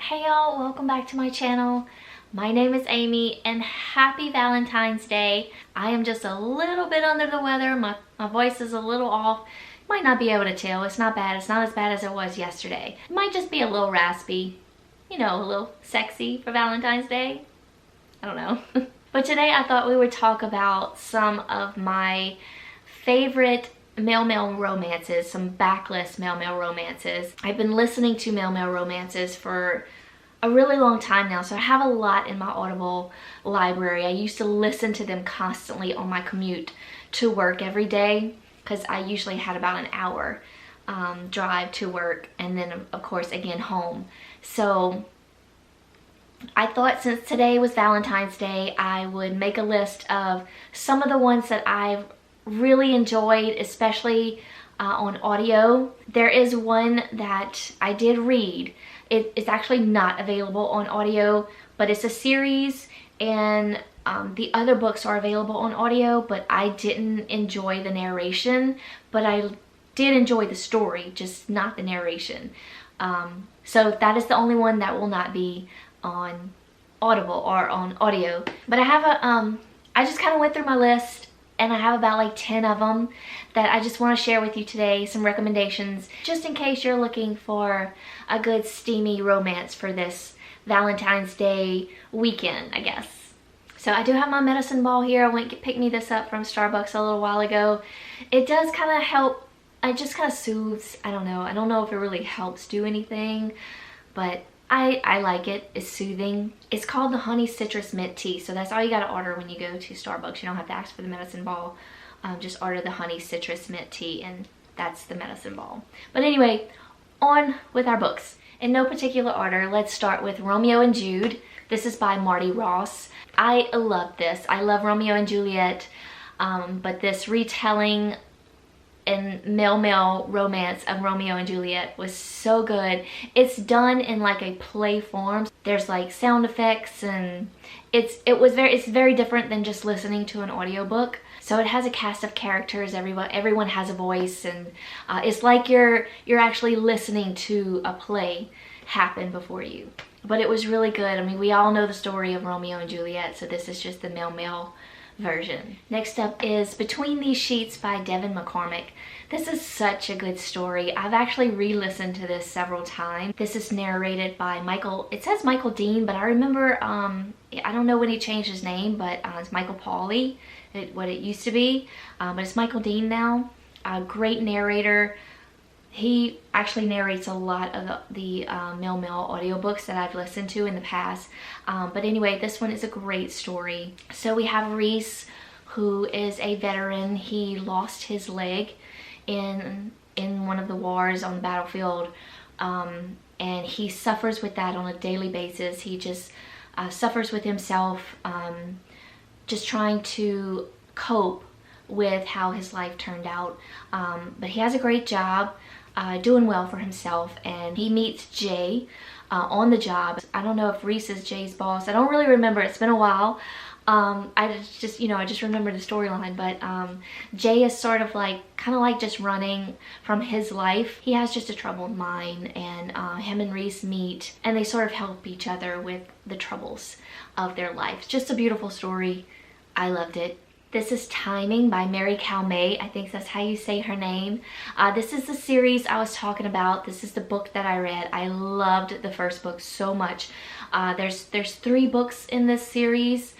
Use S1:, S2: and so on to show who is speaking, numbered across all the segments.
S1: Hey y'all, welcome back to my channel. My name is Amy and happy Valentine's Day. I am just a little bit under the weather. My voice is a little off. Might not be able to tell. It's not bad. It's not as bad as it was yesterday. It might just be a little raspy. You know, a little sexy for Valentine's Day. I don't know. But today I thought we would talk about some of my favorite male romances, some backlist male romances. I've been listening to male romances for a really long time now, so I have a lot in my Audible library. I used to listen to them constantly on my commute to work every day because I usually had about an hour drive to work and then of course again home. So I thought since today was Valentine's Day, I would make a list of some of the ones that I've really enjoyed, especially on audio. There is one that I did read. It's actually not available on audio, but it's a series, and the other books are available on audio, but I didn't enjoy the narration, but I did enjoy the story, just not the narration. So that is the only one that will not be on Audible or on audio. But I have a, I just kind of went through my list, and I have about like 10 of them that I just want to share with you today, some recommendations, just in case you're looking for a good steamy romance for this Valentine's Day weekend, I guess. So I do have my medicine ball here. I went to pick me this up from Starbucks a little while ago. It does kind of help, it just kind of soothes. I don't know if it really helps do anything, but I like it. It's soothing. It's called the honey citrus mint tea. So that's all you got to order when you go to Starbucks. You don't have to ask for the medicine ball. Just order the honey citrus mint tea and that's the medicine ball. But anyway, on with our books. In no particular order, let's start with Romeo and Jude. This is by Marty Ross. I love this. I love Romeo and Juliet, but this retelling and male romance of Romeo and Juliet was so good. It's done in like a play form. There's like sound effects, and it's very different than just listening to an audiobook. So it has a cast of characters. Everyone has a voice, and it's like you're actually listening to a play happen before you. But it was really good. I mean, we all know the story of Romeo and Juliet, so this is just the male version. Next up is Between These Sheets by Devin McCormick. This is such a good story. I've actually re-listened to this several times. This is narrated by Michael, it says Michael Dean, but I remember, I don't know when he changed his name, but it's Michael Pauly, what it used to be, but it's Michael Dean now. A great narrator. He actually narrates a lot of the male audiobooks that I've listened to in the past. But anyway, this one is a great story. So we have Reese, who is a veteran. He lost his leg in one of the wars on the battlefield. And he suffers with that on a daily basis. He just suffers with himself, just trying to cope with how his life turned out. But he has a great job. Doing well for himself, and he meets Jay on the job. I don't know if Reese is Jay's boss. I don't really remember. It's been a while. I just remember the storyline, but Jay is sort of like, kind of like just running from his life. He has just a troubled mind, and him and Reese meet, and they sort of help each other with the troubles of their life. Just a beautiful story. I loved it. This is Timing by Mary Calmay. I think that's how you say her name. This is the series I was talking about. This is the book that I read. I loved the first book so much. There's 3 books in this series.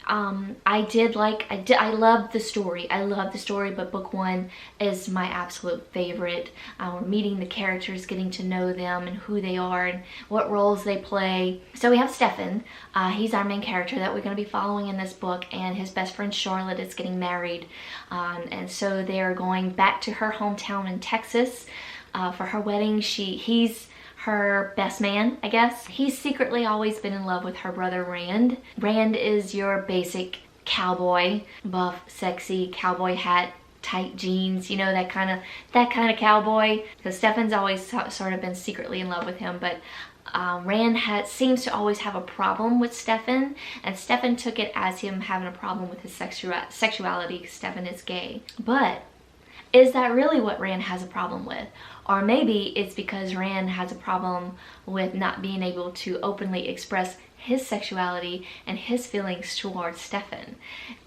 S1: I love the story. I love the story, but book 1 is my absolute favorite. We're meeting the characters, getting to know them and who they are and what roles they play. So we have Stefan. He's our main character that we're going to be following in this book, and his best friend Charlotte is getting married. And so they're going back to her hometown in Texas for her wedding. He's her best man, I guess. He's secretly always been in love with her brother Rand. Rand is your basic cowboy, buff, sexy cowboy hat, tight jeans, you know, that kind of cowboy. Because Stefan's always sort of been secretly in love with him, but Rand seems to always have a problem with Stefan, and Stefan took it as him having a problem with his sexuality. Stefan is gay. But Is that really what Rand has a problem with? Or maybe it's because Rand has a problem with not being able to openly express his sexuality and his feelings towards Stefan.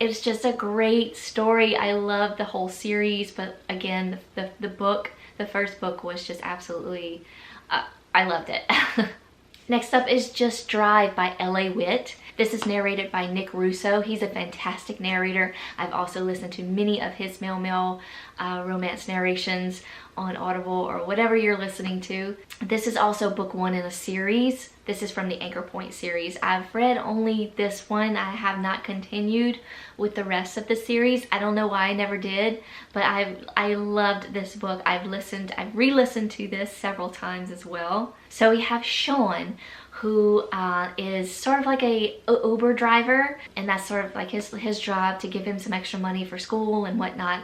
S1: It's just a great story. I love the whole series, but again, the first book was just absolutely, I loved it. Next up is Just Drive by La Wit. This is narrated by Nick Russo. He's a fantastic narrator. I've also listened to many of his male romance narrations on Audible or whatever you're listening to. This is also book 1 in a series. This is from the Anchor Point series. I've read only this one. I have not continued with the rest of the series. I don't know why I never did, but I loved this book. I've re-listened to this several times as well. So we have Sean, who is sort of like a Uber driver, and that's sort of like his job to give him some extra money for school and whatnot.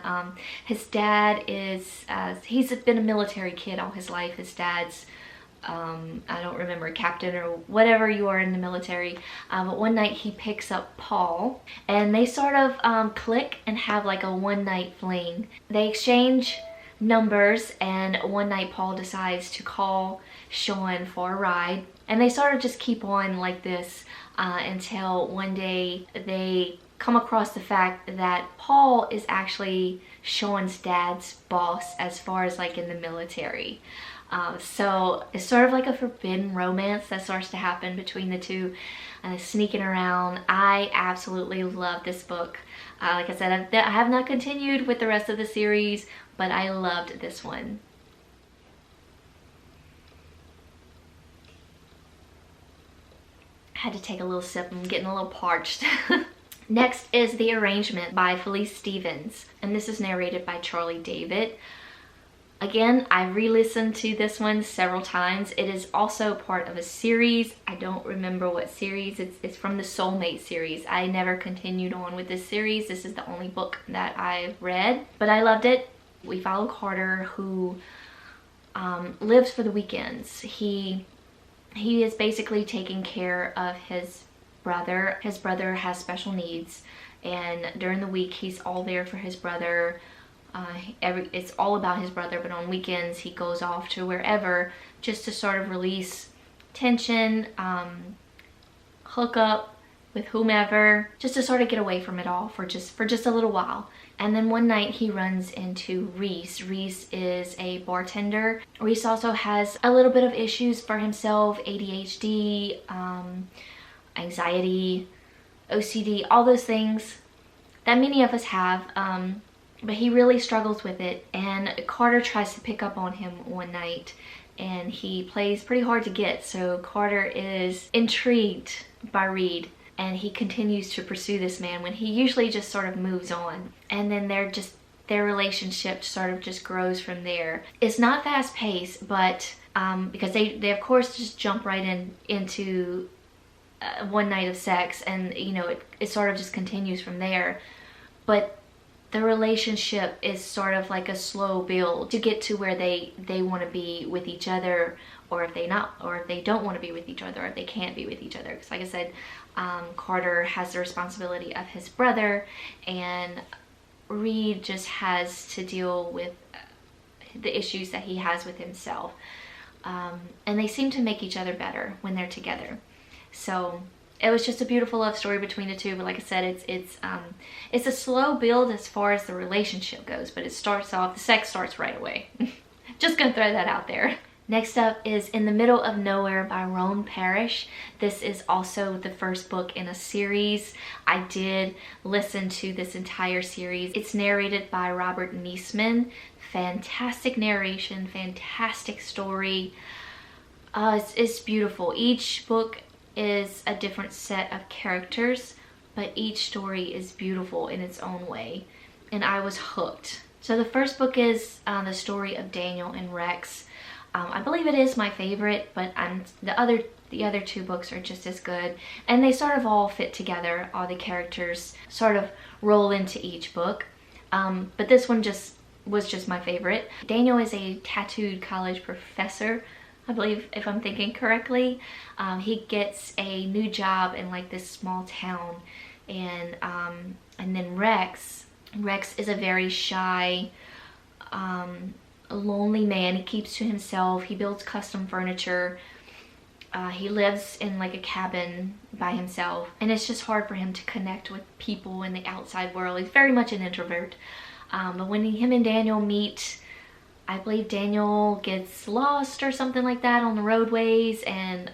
S1: His dad is, he's been a military kid all his life. His dad's, I don't remember, captain or whatever you are in the military, but one night he picks up Paul, and they sort of click and have like a one-night fling. They exchange numbers, and one night Paul decides to call Sean for a ride, and they sort of just keep on like this until one day they come across the fact that Paul is actually Sean's dad's boss as far as like in the military. So it's sort of like a forbidden romance that starts to happen between the two, sneaking around. I absolutely love this book. Like I said, I have not continued with the rest of the series, but I loved this one. I had to take a little sip. I'm getting a little parched. Next is The Arrangement by Felice Stevens, and this is narrated by Charlie David. Again, I re-listened to this one several times. It is also part of a series. I don't remember what series. It's from the Soulmate series. I never continued on with this series. This is the only book that I've read, but I loved it. We follow Carter, who lives for the weekends. He is basically taking care of his brother. His brother has special needs, and during the week he's all there for his brother. It's all about his brother, but on weekends he goes off to wherever just to sort of release tension, hook up with whomever, just to sort of get away from it all for just a little while. And then one night he runs into Reese. Reese is a bartender. Reese also has a little bit of issues for himself, ADHD, anxiety, OCD, all those things that many of us have. But he really struggles with it, and Carter tries to pick up on him one night, and he plays pretty hard to get. So Carter is intrigued by Reed, and he continues to pursue this man when he usually just sort of moves on. And then their relationship sort of just grows from there. It's not fast paced, but because they of course just jump right into one night of sex, and you know it sort of just continues from there. But the relationship is sort of like a slow build to get to where they want to be with each other, or if they don't want to be with each other, or if they can't be with each other. Because like I said, Carter has the responsibility of his brother, and Reed just has to deal with the issues that he has with himself. And they seem to make each other better when they're together. So it was just a beautiful love story between the two, but like I said, it's a slow build as far as the relationship goes, but it starts off, the sex starts right away. Just gonna throw that out there. Next up is In the Middle of Nowhere by Roan Parrish. This is also the first book in a series. I did listen to this entire series. It's narrated by Robert Niesman. Fantastic narration, fantastic story. It's beautiful. Each book is a different set of characters, but each story is beautiful in its own way, and I was hooked. So the first book is the story of Daniel and Rex. I believe it is my favorite, but the other two books are just as good, and they sort of all fit together. All the characters sort of roll into each book, but this one was just my favorite. Daniel is a tattooed college professor, I believe, if I'm thinking correctly. He gets a new job in like this small town, and then Rex is a very shy, a lonely man. He keeps to himself. He builds custom furniture. He lives in like a cabin by himself, and it's just hard for him to connect with people in the outside world. He's very much an introvert. But when him and Daniel meet, I believe Daniel gets lost or something like that on the roadways, and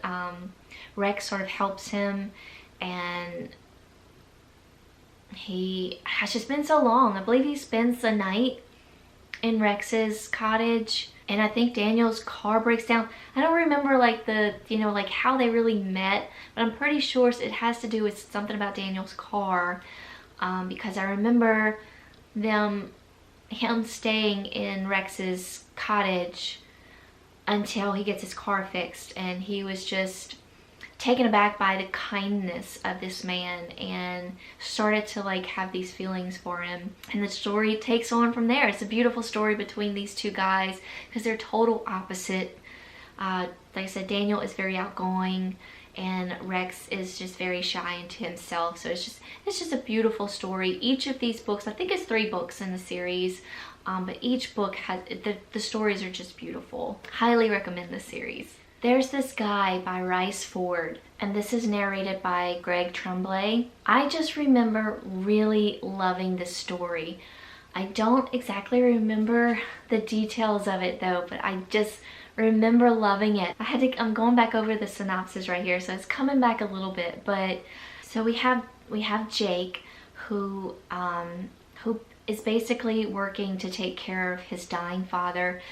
S1: Rex sort of helps him, and he has just been so long. I believe he spends the night in Rex's cottage, and I think Daniel's car breaks down. I don't remember like the, you know, like how they really met, but I'm pretty sure it has to do with something about Daniel's car, because I remember him staying in Rex's cottage until he gets his car fixed, and he was just taken aback by the kindness of this man and started to like have these feelings for him, and the story takes on from there. It's a beautiful story between these two guys because they're total opposite. Like I said, Daniel is very outgoing and Rex is just very shy into himself. So it's just a beautiful story. Each of these books, I think it's 3 books in the series, but each book has the stories are just beautiful. Highly recommend this series. There's This Guy by Rice Ford, and this is narrated by Greg Tremblay. I just remember really loving this story. I don't exactly remember the details of it though, but I just remember loving it. I'm going back over the synopsis right here, so it's coming back a little bit. But so we have Jake, who is basically working to take care of his dying father.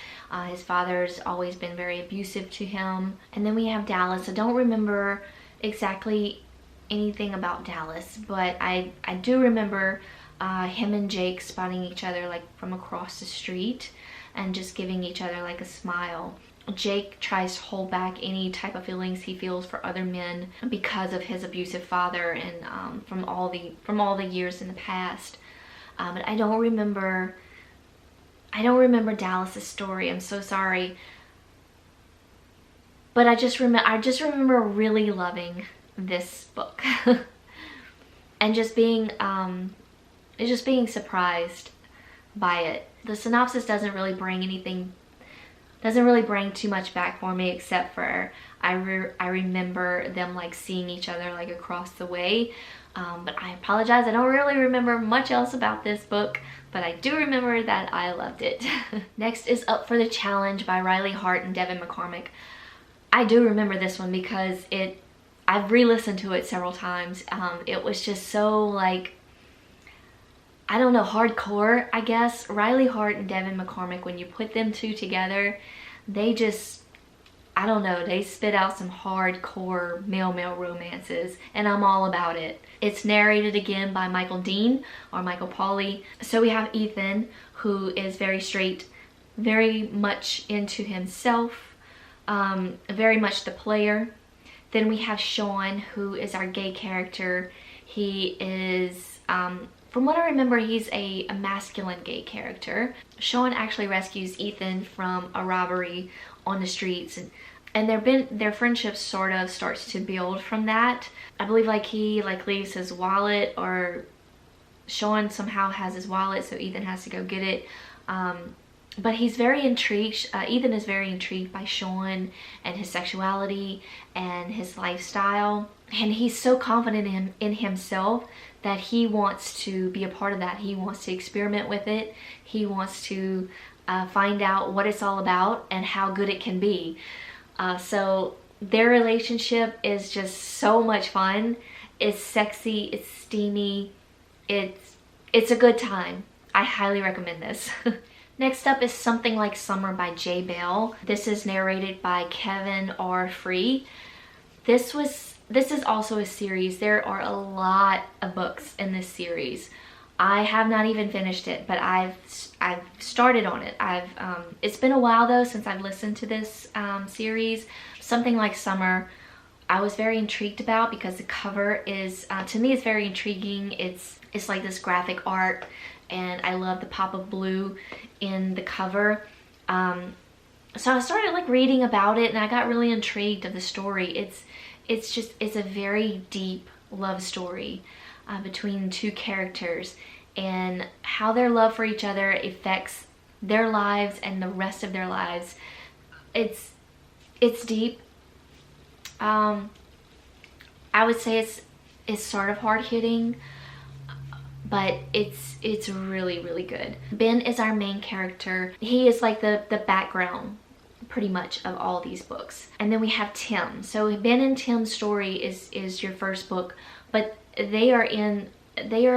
S1: His father's always been very abusive to him. And then we have Dallas. I don't remember exactly anything about Dallas, but I do remember him and Jake spotting each other like from across the street and just giving each other like a smile. Jake tries to hold back any type of feelings he feels for other men because of his abusive father and from all the years in the past. But I don't remember Dallas's story. I'm so sorry. But I just remember really loving this book and just being surprised by it. The synopsis doesn't really bring too much back for me, except for I remember them like seeing each other like across the way. But I apologize, I don't really remember much else about this book, but I do remember that I loved it. Next is Up for the Challenge by Riley Hart and Devin McCormick. I do remember this one because I've re-listened to it several times. It was just so like, I don't know, hardcore, I guess. Riley Hart and Devin McCormick, when you put them two together, they just, I don't know, they spit out some hardcore male-male romances, and I'm all about it. It's narrated again by Michael Dean, or Michael Pauly. So we have Ethan, who is very straight, very much into himself, very much the player. Then we have Sean, who is our gay character. He is, from what I remember, he's a masculine gay character. Sean actually rescues Ethan from a robbery on the streets, and their friendship sort of starts to build from that. I believe like he leaves his wallet, or Sean somehow has his wallet, so Ethan has to go get it. But he's very intrigued. Ethan is very intrigued by Sean and his sexuality and his lifestyle, and he's so confident in himself that he wants to be a part of that. He wants to experiment with it. He wants to find out what it's all about and how good it can be. So their relationship is just so much fun. It's sexy, it's steamy, it's a good time. I highly recommend this. Next up is Something Like Summer by Jay Bell. This is narrated by Kevin R. Free. This is also a series. There are a lot of books in this series. I have not even finished it, but I've started on it. It's been a while though since I've listened to this series. Something Like Summer, I was very intrigued about because the cover is, to me, it's very intriguing. It's like this graphic art, and I love the pop of blue in the cover. So I started like reading about it, and I got really intrigued of the story. It's a very deep love story between two characters, and how their love for each other affects their lives and the rest of their lives. It's deep. I would say it's sort of hard-hitting, but it's really, really good. Ben is our main character. He is like the background pretty much of all these books. And then we have Tim. So Ben and Tim's story is your first book, but they are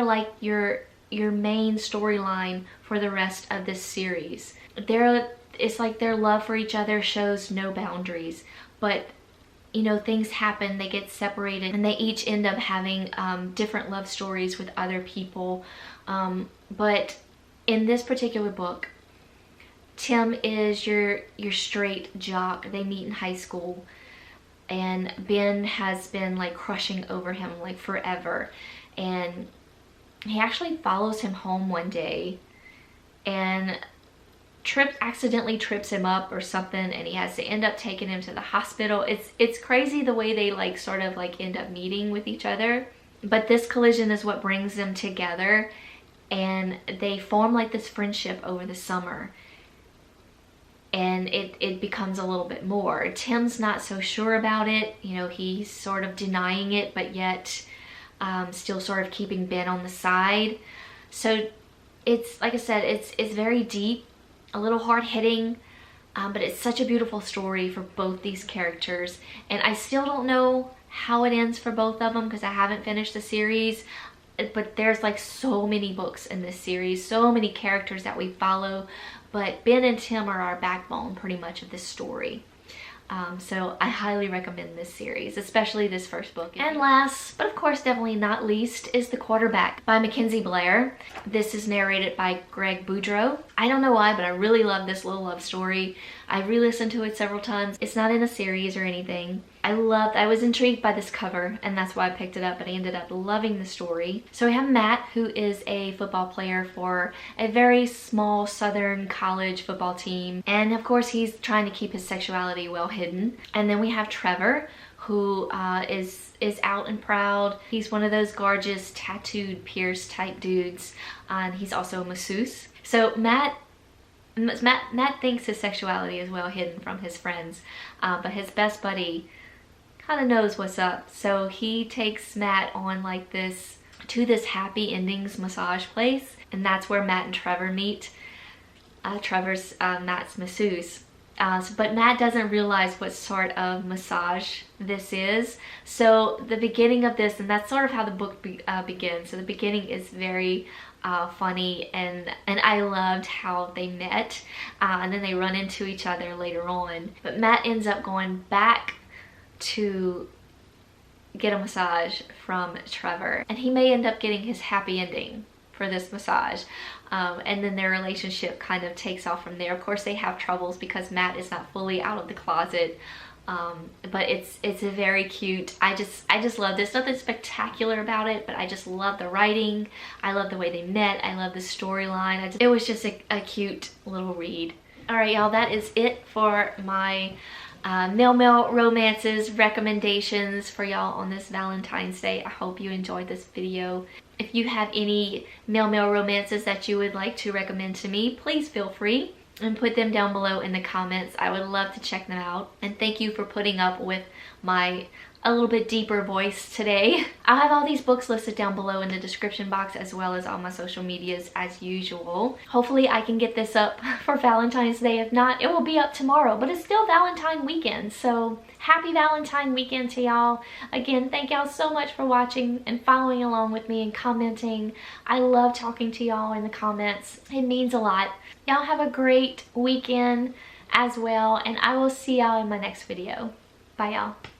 S1: like your main storyline for the rest of this series. It's like their love for each other shows no boundaries, but you know, things happen, they get separated, and they each end up having different love stories with other people. But in this particular book, Tim is your straight jock. They meet in high school, and Ben has been like crushing over him like forever, and he actually follows him home one day and accidentally trips him up or something, and he has to end up taking him to the hospital. It's crazy the way they like sort of like end up meeting with each other, but this collision is what brings them together, and they form like this friendship over the summer, and it becomes a little bit more. Tim's not so sure about it, you know, he's sort of denying it, but yet still sort of keeping Ben on the side. So it's, like I said, it's very deep, a little hard-hitting, but it's such a beautiful story for both these characters. And I still don't know how it ends for both of them because I haven't finished the series, but there's like so many books in this series, so many characters that we follow, but Ben and Tim are our backbone pretty much of this story. So I highly recommend this series, especially this first book. And last, but of course definitely not least, is The Quarterback by Mackenzie Blair. This is narrated by Greg Boudreau. I don't know why, but I really love this little love story. I re-listened to it several times. It's not in a series or anything. I was intrigued by this cover, and that's why I picked it up, but I ended up loving the story. So we have Matt, who is a football player for a very small southern college football team. And of course, he's trying to keep his sexuality well hidden. And then we have Trevor, who is out and proud. He's one of those gorgeous tattooed pierced type dudes, and he's also a masseuse. So Matt thinks his sexuality is well hidden from his friends, but his best buddy kind of knows what's up. So he takes Matt on like this happy endings massage place, and that's where Matt and Trevor meet. Trevor's Matt's masseuse. But Matt doesn't realize what sort of massage this is. So the beginning of this, and that's sort of how the book begins. So the beginning is very funny, and I loved how they met, and then they run into each other later on. But Matt ends up going back to get a massage from Trevor, and he may end up getting his happy ending for this massage, and then their relationship kind of takes off from there. Of course, they have troubles because Matt is not fully out of the closet, but it's a very cute. I just love this. Nothing spectacular about it, but I just love the writing. I love the way they met. I love the storyline. It was just a cute little read. All right, y'all, that is it for my mail romances recommendations for y'all on this Valentine's Day. I hope you enjoyed this video. If you have any mail romances that you would like to recommend to me, please feel free and put them down below in the comments. I would love to check them out. And thank you for putting up with my a little bit deeper voice today. I'll have all these books listed down below in the description box, as well as all my social medias as usual. Hopefully I can get this up for Valentine's Day. If not, it will be up tomorrow, but it's still Valentine weekend, so happy Valentine weekend to y'all. Again, thank y'all so much for watching and following along with me and commenting. I love talking to y'all in the comments. It means a lot. Y'all have a great weekend as well, and I will see y'all in my next video. Bye, y'all.